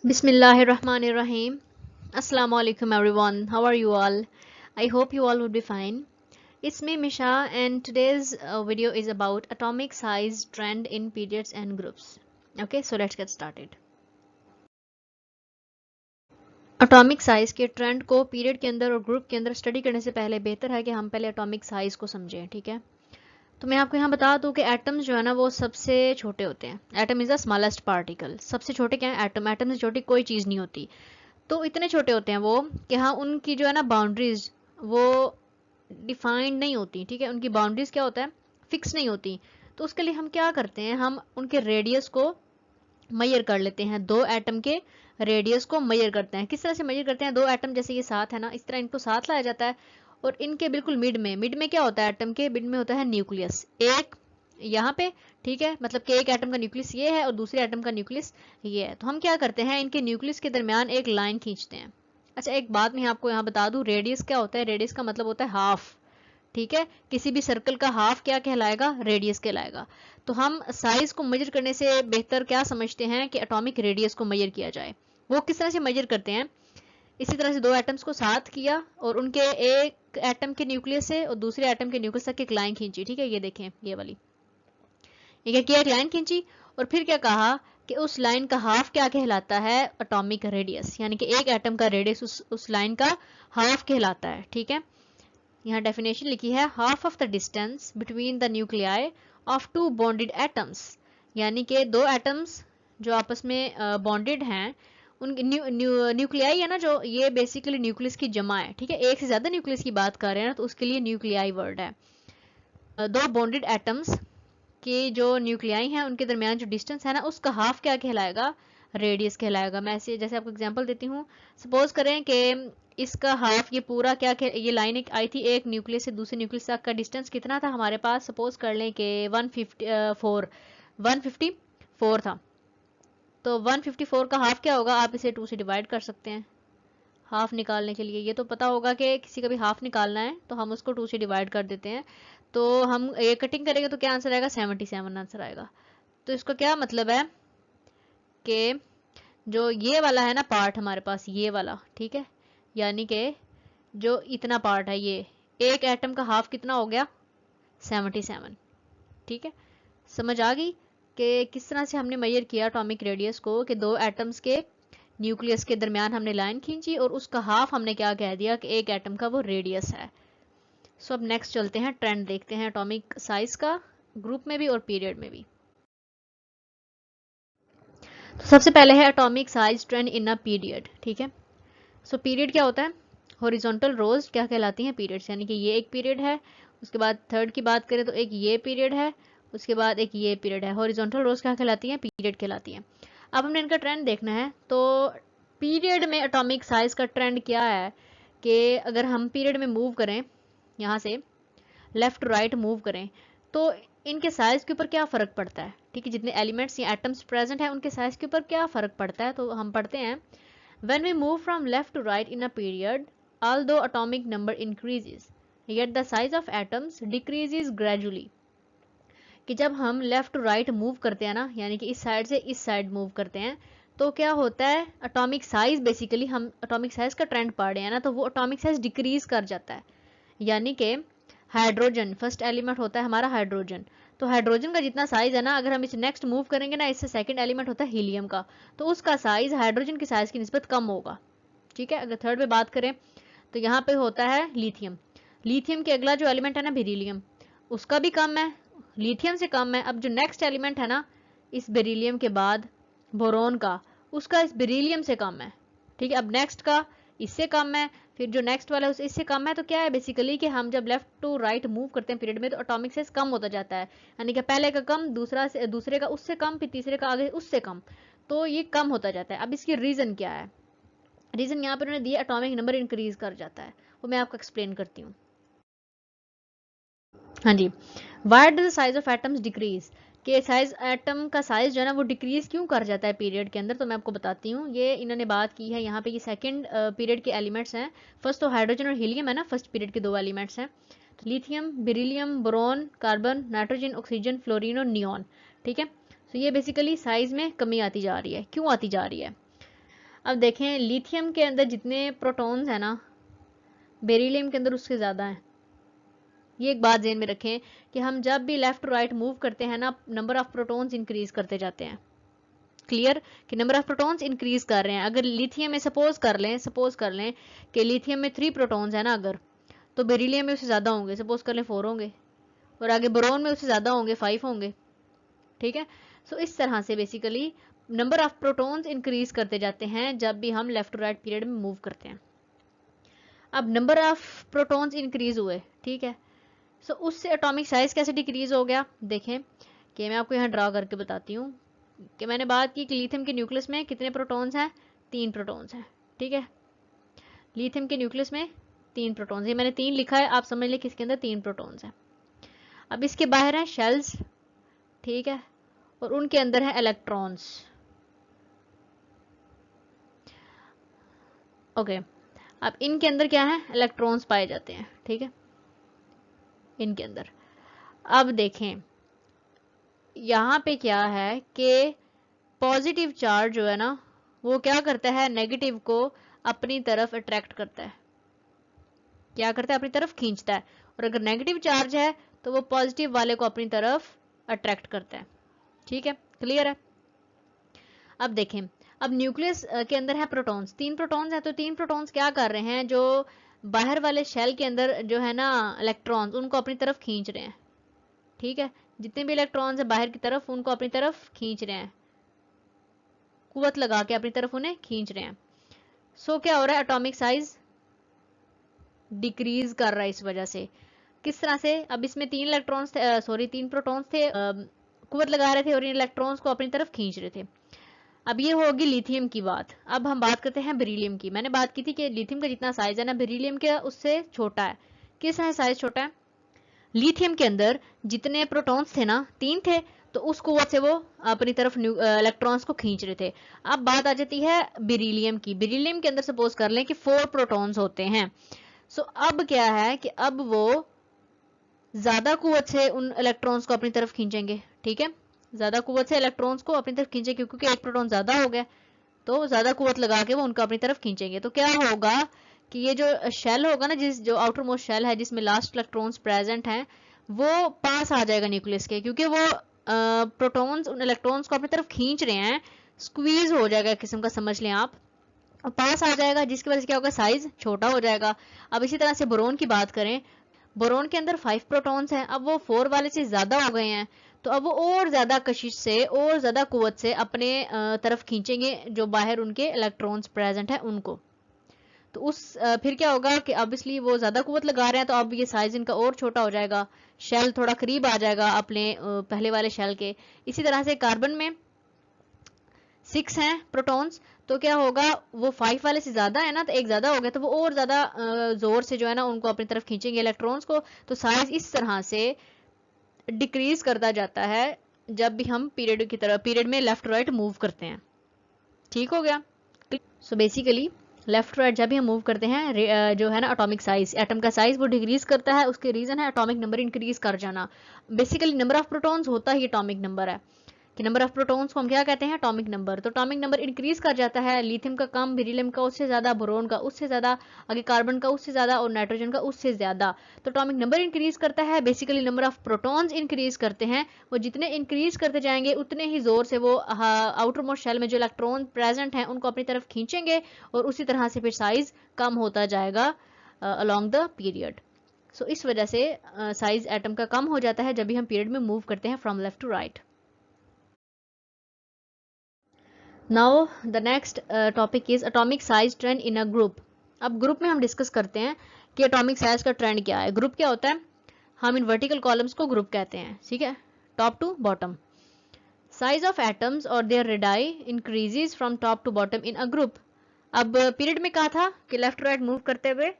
Bismillahirrahmanirrahim. Assalamu alaikum everyone. How are you all? I hope you all would be fine. It's me Misha and today's video is about atomic size trend in periods and groups. Okay, so let's get started. Atomic size के trend को period के अंदर और group के अंदर study करने से पहले बेहतर है कि हम पहले एटॉमिक साइज को समझें, ठीक है। तो मैं आपको यहाँ बता दूं कि एटम्स जो है ना वो सबसे छोटे होते हैं। Atom is the smallest particle. सबसे छोटे क्या है? एटम। एटम से छोटी कोई चीज़ नहीं होती। तो इतने छोटे होते हैं वो कि हाँ उनकी जो है ना बाउंड्रीज वो डिफाइंड नहीं होती, ठीक है। उनकी बाउंड्रीज क्या होता है? फिक्स नहीं होती। तो उसके लिए हम क्या करते हैं, हम उनके रेडियस को मेजर कर लेते हैं। दो एटम के रेडियस को मेजर करते हैं। किस तरह से मेजर करते हैं? दो एटम जैसे ये साथ है ना, इस तरह इनको साथ लाया जाता है और इनके बिल्कुल मिड में क्या होता है? एटम के मिड में होता है न्यूक्लियस, एक यहाँ पे, ठीक है। मतलब कि एक एटम का न्यूक्लियस ये है और दूसरे एटम का न्यूक्लियस ये है। तो हम क्या करते हैं, इनके न्यूक्लियस के दरमियान एक लाइन खींचते हैं। अच्छा, एक बात मैं आपको यहाँ बता दूं, रेडियस क्या होता है? रेडियस का मतलब होता है हाफ, ठीक है। किसी भी सर्कल का हाफ क्या कहलाएगा? रेडियस कहलाएगा। तो हम साइज को मेजर करने से बेहतर क्या समझते हैं कि एटॉमिक रेडियस को मेजर किया जाए। वो किस तरह से मेजर करते हैं? इसी तरह से दो एटम्स को साथ किया और उनके एक एटम के न्यूक्लियस से और दूसरे एटम के न्यूक्लियस तक एक लाइन खींची, ठीक है। ये देखें, ये वाली, ये क्या किया? एक लाइन खींची और फिर क्या कहा कि उस लाइन का हाफ क्या कहलाता है? Atomic radius. यानी कि एक एटम का रेडियस उस लाइन का हाफ कहलाता है, ठीक है। यहाँ डेफिनेशन लिखी है, half of the distance between the nuclei of two bonded atoms. यानी कि दो एटम्स जो आपस में बॉन्डेड हैं, उनके न्यूक्लियाई है ना जो, ये बेसिकली न्यूक्लियस की जमा है, ठीक है। एक से ज्यादा न्यूक्लियस की बात कर रहे हैं ना, तो उसके लिए न्यूक्लियाई वर्ड है। दो बॉन्डेड एटम्स के जो न्यूक्लियाई हैं उनके दरमियान जो डिस्टेंस है ना, उसका हाफ क्या कहलाएगा? रेडियस कहलाएगा। मैं ऐसे जैसे आपको एग्जांपल देती हूँ, सपोज करें कि इसका हाफ, ये पूरा क्या ये लाइन एक आई थी एक न्यूक्लियस से दूसरे न्यूक्लियस तक का डिस्टेंस कितना था हमारे पास? सपोज कर लें कि 154 था। तो 154 का हाफ क्या होगा? आप इसे 2 से डिवाइड कर सकते हैं हाफ निकालने के लिए। ये तो पता होगा कि किसी का भी हाफ निकालना है तो हम उसको 2 से डिवाइड कर देते हैं। तो हम ये कटिंग करेंगे तो क्या आंसर आएगा? 77 आंसर आएगा। तो इसका क्या मतलब है कि जो ये वाला है ना पार्ट हमारे पास, ये वाला, ठीक है, यानी कि जो इतना पार्ट है, ये एक एटम का हाफ कितना हो गया? 77, ठीक है। समझ आ गई कि किस तरह से हमने मेजर किया एटॉमिक रेडियस को, कि दो एटम्स के न्यूक्लियस के दरमियान हमने लाइन खींची और उसका हाफ हमने क्या कह दिया कि एक एटम का वो रेडियस है। सो अब नेक्स्ट चलते हैं, ट्रेंड देखते हैं एटॉमिक साइज का, ग्रुप में भी और पीरियड में भी। तो सबसे पहले है atomic size trend in a period, ठीक है। सो पीरियड क्या होता है? हॉरिजॉन्टल रोज क्या कहलाती हैं? पीरियड्स। यानी कि ये एक पीरियड है, उसके बाद थर्ड की बात करें तो एक ये पीरियड है, उसके बाद एक ये पीरियड है। हॉरिजॉन्टल रोज क्या कहलाती हैं? पीरियड कहलाती हैं। अब हमने इनका ट्रेंड देखना है। तो पीरियड में एटॉमिक साइज का ट्रेंड क्या है कि अगर हम पीरियड में मूव करें, यहाँ से लेफ्ट टू राइट मूव करें, तो इनके साइज के ऊपर क्या फर्क पड़ता है, ठीक है। जितने एलिमेंट्स या एटम्स प्रेजेंट हैं उनके साइज के ऊपर क्या फर्क पड़ता है। तो हम पढ़ते हैं, when we move from left to right in a period, although atomic number increases, yet the size of atoms decreases gradually। कि जब हम लेफ्ट टू राइट मूव करते हैं ना, यानी कि इस साइड से इस साइड मूव करते हैं, तो क्या होता है? एटॉमिक साइज, बेसिकली हम एटॉमिक साइज का ट्रेंड पढ़ रहे हैं ना, तो वो एटॉमिक साइज डिक्रीज कर जाता है। यानी कि हाइड्रोजन फर्स्ट एलिमेंट होता है हमारा हाइड्रोजन, तो हाइड्रोजन का जितना साइज है ना, अगर हम इसे नेक्स्ट मूव करेंगे ना, इससे सेकंड एलिमेंट होता है हीलियम का, तो उसका साइज हाइड्रोजन की साइज की निस्बत कम होगा, ठीक है। अगर थर्ड पे बात करें तो यहाँ पे होता है लिथियम। लिथियम के अगला जो एलिमेंट है ना बेरिलियम, उसका भी कम है, लिथियम से कम है। अब जो नेक्स्ट एलिमेंट है ना इस बेरिलियम के बाद, बोरोन का, उसका इस बेरिलियम से कम है, ठीक है। अब नेक्स्ट का इससे कम है, फिर जो नेक्स्ट वाला है इससे कम है। तो क्या है बेसिकली कि हम जब लेफ्ट टू राइट मूव करते हैं पीरियड में, तो एटॉमिक साइज कम होता जाता है। यानी कि पहले का कम, दूसरा से दूसरे का उससे कम, फिर तीसरे का आगे उससे कम, तो ये कम होता जाता है। अब इसकी रीजन क्या है? रीजन यहाँ पर उन्होंने दिया, एटॉमिक नंबर इंक्रीज कर जाता है, वो मैं आपको एक्सप्लेन करती हूँ। हाँ जी, why does the size of atoms decrease, के साइज एटम का साइज जो है ना वो डिक्रीज क्यों कर जाता है पीरियड के अंदर, तो मैं आपको बताती हूँ। ये इन्होंने बात की है यहाँ पे, ये सेकंड पीरियड के एलिमेंट्स हैं। फर्स्ट तो हाइड्रोजन और हीलियम है ना, फर्स्ट पीरियड के दो एलिमेंट्स हैं। तो lithium, beryllium, boron, carbon, nitrogen, oxygen, fluorine और नियॉन, ठीक है। तो ये बेसिकली साइज में कमी आती जा रही है। क्यों आती जा रही है? अब देखें लिथियम के अंदर जितने प्रोटॉन्स हैं ना, बेरिलियम के अंदर उससे ज़्यादा हैं। ये एक बात ध्यान में रखें कि हम जब भी लेफ्ट टू राइट मूव करते हैं ना, नंबर ऑफ प्रोटॉन्स इंक्रीज करते जाते हैं। क्लियर कि नंबर ऑफ प्रोटॉन्स इंक्रीज कर रहे हैं। अगर लिथियम में सपोज कर लें कि लिथियम में 3 प्रोटॉन्स है ना, अगर तो बेरिलियम में उससे ज़्यादा होंगे, सपोज कर लें 4 होंगे, और आगे बोरोन में उससे ज़्यादा होंगे, 5 होंगे। ठीक है, सो इस तरह से basically number of protons increase करते जाते हैं जब भी हम लेफ्ट टू राइट पीरियड में मूव करते हैं। अब नंबर ऑफ प्रोटॉन्स इंक्रीज हुए, ठीक है, सो उससे एटॉमिक साइज कैसे डिक्रीज हो गया। देखें कि मैं आपको यहाँ ड्रा करके बताती हूँ कि मैंने बात की कि लिथियम के न्यूक्लियस में कितने प्रोटॉन्स हैं, 3 प्रोटॉन्स हैं। ठीक है, लिथियम के न्यूक्लियस में 3 प्रोटॉन्स, ये मैंने 3 लिखा है, आप समझ लें किसके अंदर 3 प्रोटॉन्स हैं। अब इसके बाहर हैं शेल्स, ठीक है, और उनके अंदर है इलेक्ट्रॉन्स। ओके, अब इनके अंदर क्या है, इलेक्ट्रॉन्स पाए जाते हैं। ठीक है, इनके अंदर अब देखें यहाँ पे क्या है कि पॉजिटिव चार्ज जो है ना, वो क्या करता है, नेगेटिव को अपनी तरफ अट्रैक्ट करता है। क्या करता है, अपनी तरफ खींचता है। और अगर नेगेटिव चार्ज है तो वो पॉजिटिव वाले को अपनी तरफ अट्रैक्ट करता है। ठीक है, क्लियर है। अब देखें, अब न्यूक्लियस के अंदर है प्रोटॉन्स, 3 प्रोटॉन्स है, तो 3 प्रोटॉन्स क्या कर रहे हैं, जो बाहर वाले शेल के अंदर जो है ना इलेक्ट्रॉन्स, उनको अपनी तरफ खींच रहे हैं। ठीक है, जितने भी इलेक्ट्रॉन्स है बाहर की तरफ, उनको अपनी तरफ खींच रहे हैं, कुवत लगा के अपनी तरफ उन्हें खींच रहे हैं। सो क्या हो रहा है, एटॉमिक साइज डिक्रीज कर रहा है इस वजह से। किस तरह से, अब इसमें 3 इलेक्ट्रॉन्स थे, सॉरी 3 प्रोटॉन्स थे, कुवत लगा रहे थे और इन इलेक्ट्रॉन्स को अपनी तरफ खींच रहे थे। अब ये होगी लिथियम की बात। अब हम बात करते हैं बेरिलियम की। मैंने बात की थी कि लिथियम का जितना साइज है ना, बेरिलियम के उससे छोटा है। किस है साइज छोटा है, लिथियम के अंदर जितने प्रोटॉन्स थे ना, 3 थे, तो उस कुव्वत से वो अपनी तरफ इलेक्ट्रॉन्स को खींच रहे थे। अब बात आ जाती है बेरिलियम की। बेरिलियम के अंदर सपोज कर लें कि 4 प्रोटॉन्स होते हैं। सो अब क्या है कि अब वो ज्यादा कुव्वत से उन इलेक्ट्रॉन्स को अपनी तरफ खींचेंगे। ठीक है, ज्यादा कुव्वत से इलेक्ट्रॉन्स को अपनी तरफ खींचेंगे क्योंकि एक प्रोटॉन ज्यादा हो गया, तो ज्यादा कुव्वत लगा के वो उनको अपनी तरफ खींचेंगे। तो क्या होगा कि ये जो शेल होगा ना, जो आउटर मोस्ट शेल है जिसमें लास्ट इलेक्ट्रॉन्स प्रेजेंट हैं, वो पास आ जाएगा न्यूक्लियस के, क्योंकि वो प्रोटॉन्स उन इलेक्ट्रॉन्स को अपनी तरफ खींच रहे हैं, स्क्वीज हो जाएगा किस्म का, समझ लें आप, और पास आ जाएगा, जिसकी वजह से क्या होगा, साइज छोटा हो जाएगा। अब इसी तरह से बोरोन की बात करें, बोरोन के अंदर 5 प्रोटॉन्स हैं, अब वो 4 वाले से ज्यादा हो गए हैं, तो अब वो और ज्यादा कशिश से और ज्यादा कुव्वत से अपने तरफ खींचेंगे जो बाहर उनके इलेक्ट्रॉन्स प्रेजेंट है उनको। तो फिर क्या होगा कि ऑब्वियसली वो ज्यादा कुव्वत लगा रहे हैं, तो अब ये साइज इनका और छोटा हो जाएगा, शेल थोड़ा करीब आ जाएगा अपने पहले वाले शेल के। इसी तरह से कार्बन में 6 हैं प्रोटॉन्स, तो क्या होगा, वो 5 वाले से ज्यादा है ना, तो एक ज्यादा हो गया, तो वो और ज्यादा जोर से जो है ना उनको अपनी तरफ खींचेंगे इलेक्ट्रॉन्स को। तो साइज इस तरह से डिक्रीज करता जाता है जब भी हम पीरियड में लेफ्ट राइट मूव करते हैं। ठीक हो गया। सो बेसिकली लेफ्ट राइट जब भी हम मूव करते हैं, जो है ना एटॉमिक साइज, एटम का साइज वो डिक्रीज करता है। उसके रीजन है एटॉमिक नंबर इंक्रीज कर जाना। बेसिकली नंबर ऑफ प्रोटॉन्स होता ही एटॉमिक नंबर है, कि नंबर ऑफ प्रोटॉन्स को हम क्या कहते हैं, एटॉमिक नंबर। तो एटॉमिक नंबर इंक्रीज कर जाता है, लिथियम का कम, बेरिलियम का उससे ज्यादा, बोरोन का उससे ज्यादा, आगे कार्बन का उससे ज्यादा और नाइट्रोजन का उससे ज्यादा। तो एटॉमिक नंबर इंक्रीज करता है, basically number of protons increase करते हैं। वो जितने इंक्रीज करते जाएंगे उतने ही जोर से वो आउटर मोस्ट शेल में जो इलेक्ट्रॉन प्रेजेंट हैं उनको अपनी तरफ खींचेंगे, और उसी तरह से फिर साइज कम होता जाएगा अलोंग द पीरियड। सो इस वजह से साइज एटम का कम हो जाता है जब भी हम पीरियड में मूव करते हैं from left to right. Now the next topic is atomic size trend in a group. अब ग्रुप में हम डिस्कस करते हैं कि एटॉमिक साइज का ट्रेंड क्या है। ग्रुप क्या होता है, हम इन वर्टिकल कॉलम्स को ग्रुप कहते हैं। ठीक है, top to bottom. Size of atoms और their radii increases from top to bottom in a group. अब पीरियड में कहा था कि लेफ्ट राइट मूव करते हुए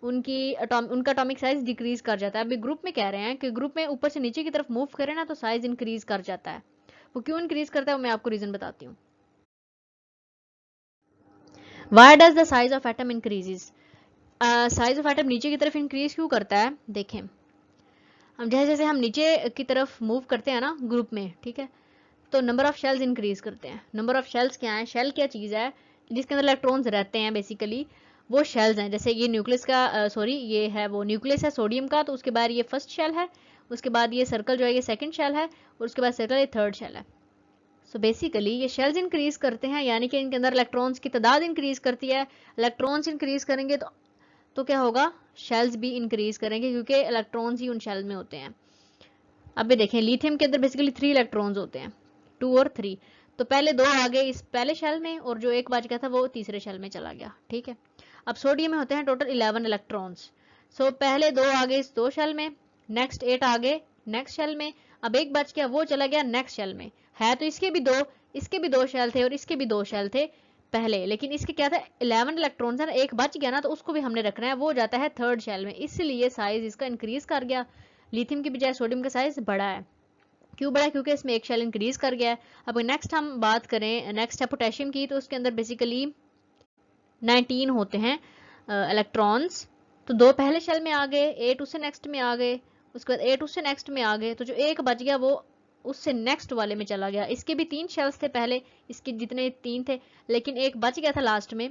उनका एटॉमिक साइज डिक्रीज कर जाता है। अभी ग्रुप में कह रहे हैं कि ग्रुप में ऊपर से नीचे की तरफ मूव करें ना, तो साइज इंक्रीज कर जाता है। वो क्यों इंक्रीज करता है वो मैं आपको रीजन बताती हूँ। Why does the size of atom increases? Size of atom नीचे की तरफ इंक्रीज क्यों करता है, देखें, हम जैसे जैसे हम नीचे की तरफ मूव करते हैं ना ग्रुप में, ठीक है, तो नंबर ऑफ शेल्स इंक्रीज करते हैं। नंबर ऑफ शेल्स क्या है, शेल क्या चीज़ है जिसके अंदर इलेक्ट्रॉन्स रहते हैं बेसिकली, वो शेल्स हैं। जैसे ये न्यूक्लियस का ये है वो न्यूक्लियस है सोडियम का, तो उसके बाद ये फर्स्ट शेल है, उसके बाद ये सर्कल जो है ये सेकंड शेल है, और उसके बाद सर्कल ये थर्ड शेल है। सो बेसिकली ये शेल्स इंक्रीज करते हैं, यानी कि इनके अंदर इलेक्ट्रॉन्स की तादाद इंक्रीज करती है। इलेक्ट्रॉन्स इंक्रीज करेंगे तो क्या होगा, शेल्स भी इंक्रीज करेंगे, क्योंकि इलेक्ट्रॉन्स ही उन शेल में होते हैं। अब ये देखें, लिथियम के अंदर बेसिकली 3 इलेक्ट्रॉन्स होते हैं, 2 और 3। तो पहले 2 आ गए इस पहले शेल में, और जो एक बच गया था वो तीसरे शेल में चला गया, ठीक है। अब सोडियम में होते हैं टोटल 11 इलेक्ट्रॉन्स। सो पहले 2 आ गए इस 2 शेल में, नेक्स्ट 8 आ गए नेक्स्ट शेल में, अब एक बच गया वो चला गया नेक्स्ट शेल में। है तो इसके भी 2, इसके भी 2 शेल थे और इसके भी 2 शेल थे पहले, लेकिन इसके क्या था 11 इलेक्ट्रॉन्स है ना, एक बच गया ना, तो उसको भी हमने रखना है, वो जाता है थर्ड शेल में, इसलिए साइज इसका इंक्रीज कर गया। लिथियम की बजाय सोडियम का साइज बड़ा है। क्यों बड़ा है, क्योंकि इसमें एक शेल इंक्रीज कर गया है। अब नेक्स्ट हम बात करें, नेक्स्ट है पोटेशियम की, तो उसके अंदर बेसिकली 19 होते हैं इलेक्ट्रॉन्स। तो 2 पहले शेल में आ गए, 8 उससे नेक्स्ट में आ गए, उसके बाद 8 उससे नेक्स्ट में आ गए, तो जो एक बच गया वो उससे नेक्स्ट वाले में चला गया। इसके भी 3 शेल्स थे पहले, इसके जितने 3 थे, लेकिन एक बच गया था लास्ट में,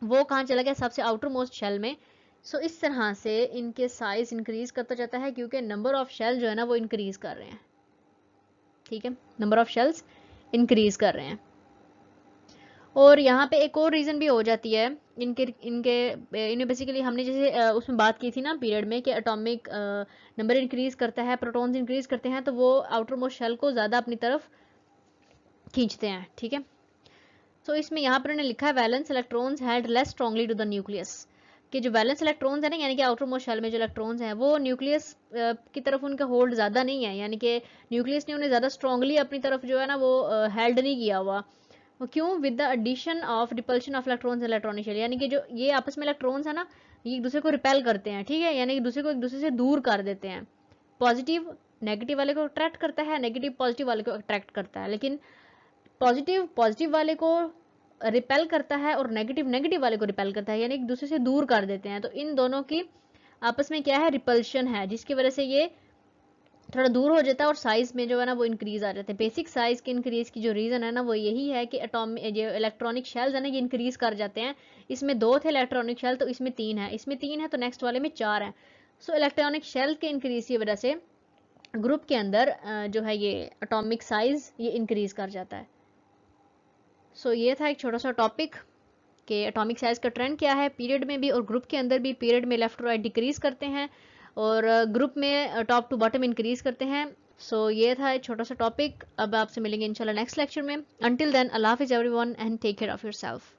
वो कहाँ चला गया, सबसे आउटर मोस्ट शेल में। सो इस तरह से इनके साइज इंक्रीज करता जाता है, क्योंकि नंबर ऑफ शेल जो है ना वो इंक्रीज कर रहे हैं, ठीक है, नंबर ऑफ शेल्स इंक्रीज कर रहे हैं। और यहाँ पे एक और रीज़न भी हो जाती है इनमें बेसिकली हमने जैसे उसमें बात की थी ना पीरियड में कि एटॉमिक नंबर इंक्रीज करता है, प्रोटॉन्स इंक्रीज करते हैं, तो वो आउटर मोस्ट शेल को ज़्यादा अपनी तरफ खींचते हैं, ठीक है। तो इसमें यहाँ पर उन्होंने लिखा है valence electrons held less strongly to the nucleus, कि जो वैलेंस इलेक्ट्रॉन्स है ना, यानी कि आउटर मोस्ट शेल में जो इलेक्ट्रॉन्स हैं वो न्यूक्लियस की तरफ उनका होल्ड ज़्यादा नहीं है, यानी कि न्यूक्लियस ने उन्हें ज़्यादा स्ट्रॉन्गली अपनी तरफ जो है ना वो हेल्ड नहीं किया हुआ। वो क्यों, with the addition of repulsion of electrons electronic shell, यानी कि जो ये आपस में इलेक्ट्रॉन्स है ना, ये एक दूसरे को रिपेल करते हैं, ठीक है, यानी कि दूसरे को एक दूसरे से दूर कर देते हैं। पॉजिटिव नेगेटिव वाले को अट्रैक्ट करता है, नेगेटिव पॉजिटिव वाले को अट्रैक्ट करता है, लेकिन पॉजिटिव पॉजिटिव वाले को रिपेल करता है और नेगेटिव नेगेटिव वाले को रिपेल करता है, यानी एक दूसरे से दूर कर देते हैं। तो इन दोनों की आपस में क्या है, रिपल्शन है, जिसकी वजह से ये थोड़ा दूर हो जाता है और साइज में जो है ना वो इंक्रीज आ जाता है। बेसिक साइज के इंक्रीज की जो रीजन है ना वो यही है कि जो इलेक्ट्रॉनिक शेल्स है ना ये इंक्रीज कर जाते हैं। इसमें 2 थे इलेक्ट्रॉनिक शेल, तो इसमें 3 है, इसमें 3 है तो नेक्स्ट वाले में 4 है। सो इलेक्ट्रॉनिक शेल के इंक्रीज की वजह से ग्रुप के अंदर जो है ये एटॉमिक साइज ये इंक्रीज कर जाता है। सो ये था एक छोटा सा टॉपिक कि एटॉमिक साइज का ट्रेंड क्या है पीरियड में भी और ग्रुप के अंदर भी। पीरियड में लेफ्ट राइट डिक्रीज करते हैं और ग्रुप में टॉप टू बॉटम इंक्रीज करते हैं। सो ये था एक छोटा सा टॉपिक। अब आपसे मिलेंगे इंशाल्लाह नेक्स्ट लेक्चर में। अंटिल देन अल्लाह हाफिज़ everyone and take care of yourself.